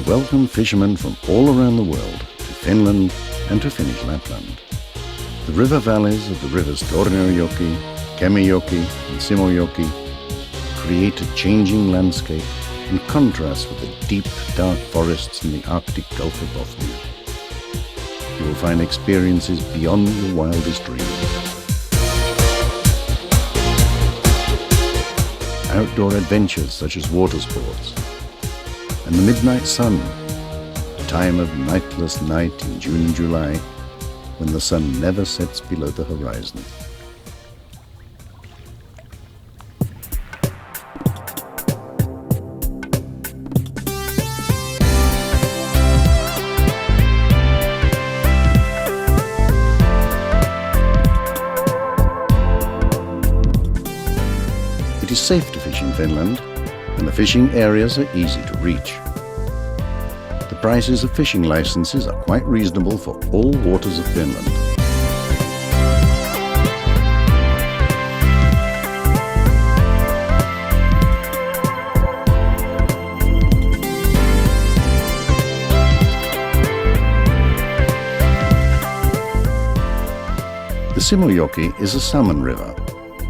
welcome fishermen from all around the world to Finland and to Finnish Lapland. The river valleys of the rivers Torniojoki, Kemijoki and Simojoki create a changing landscape in contrast with the deep, dark forests in the Arctic Gulf of Bothnia. You will find experiences beyond your wildest dreams. Outdoor adventures such as water sports, and the midnight sun, a time of nightless night in June and July, when the sun never sets below the horizon. It is safe to fish in Finland, and the fishing areas are easy to reach. The prices of fishing licenses are quite reasonable for all waters of Finland. The Simojoki is a salmon river,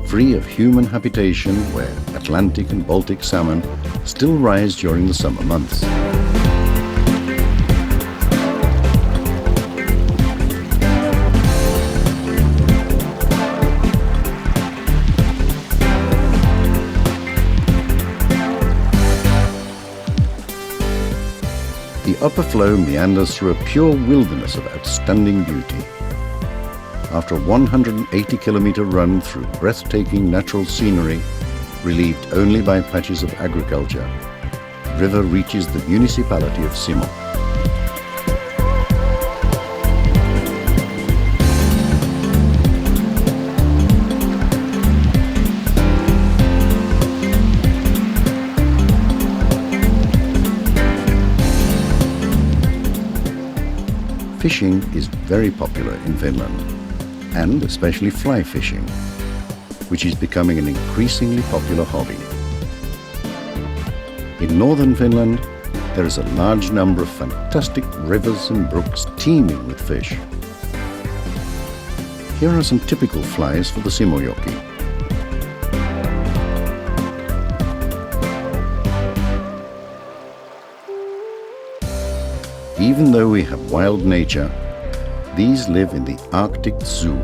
free of human habitation, where Atlantic and Baltic salmon still rise during the summer months. The upper flow meanders through a pure wilderness of outstanding beauty. After a 180-kilometer run through breathtaking natural scenery, relieved only by patches of agriculture, the river reaches the municipality of Simo. Fishing is very popular in Finland, and especially fly fishing, which is becoming an increasingly popular hobby. In northern Finland, there is a large number of fantastic rivers and brooks teeming with fish. Here are some typical flies for the Simojoki. Even though we have wild nature, these live in the Arctic Zoo.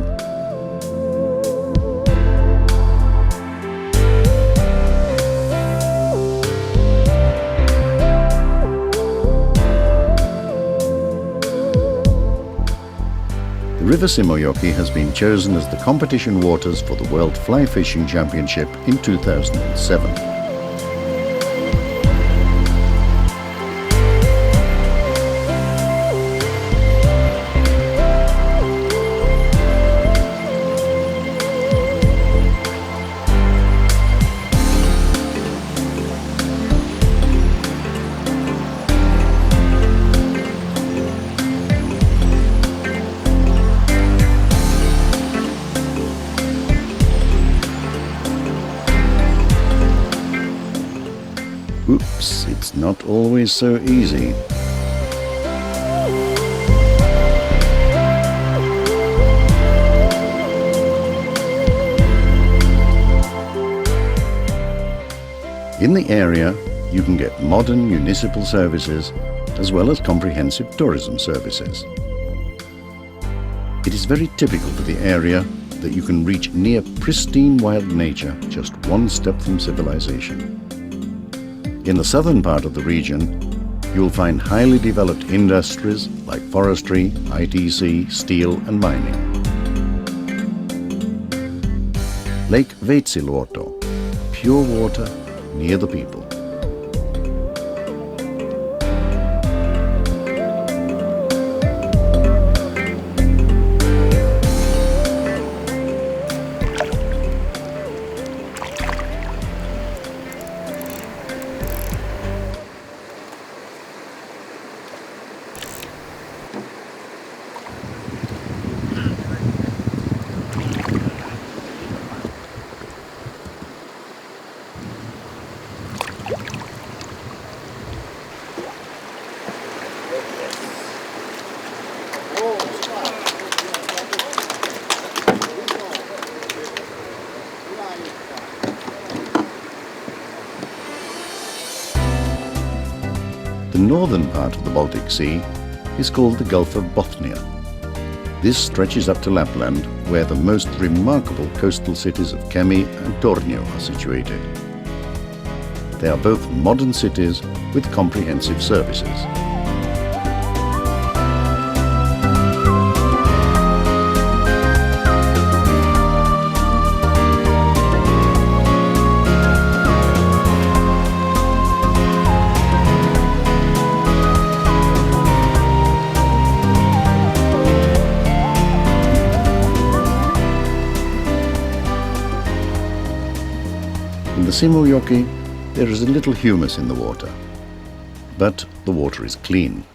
The River Simojoki has been chosen as the competition waters for the World Fly Fishing Championship in 2007. Oops, it's not always so easy. In the area, you can get modern municipal services as well as comprehensive tourism services. It is very typical for the area that you can reach near pristine wild nature just one step from civilization. In the southern part of the region, you will find highly developed industries like forestry, ITC, steel and mining. Lake Veitsiluoto, pure water near the people. northern part of the Baltic Sea is called the Gulf of Bothnia. This stretches up to Lapland, where the most remarkable coastal cities of Kemi and Tornio are situated. They are both modern cities with comprehensive services. In the Simojoki, there is a little humus in the water, but the water is clean.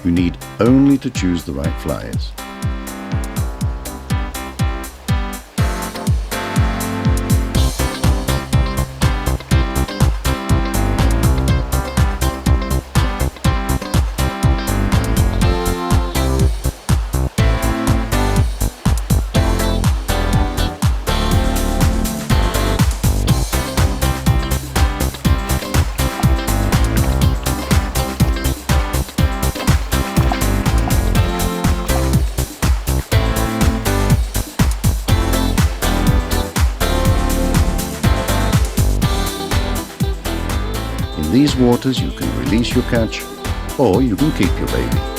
You need only to choose the right flies. In these waters you can release your catch, or you can keep your baby.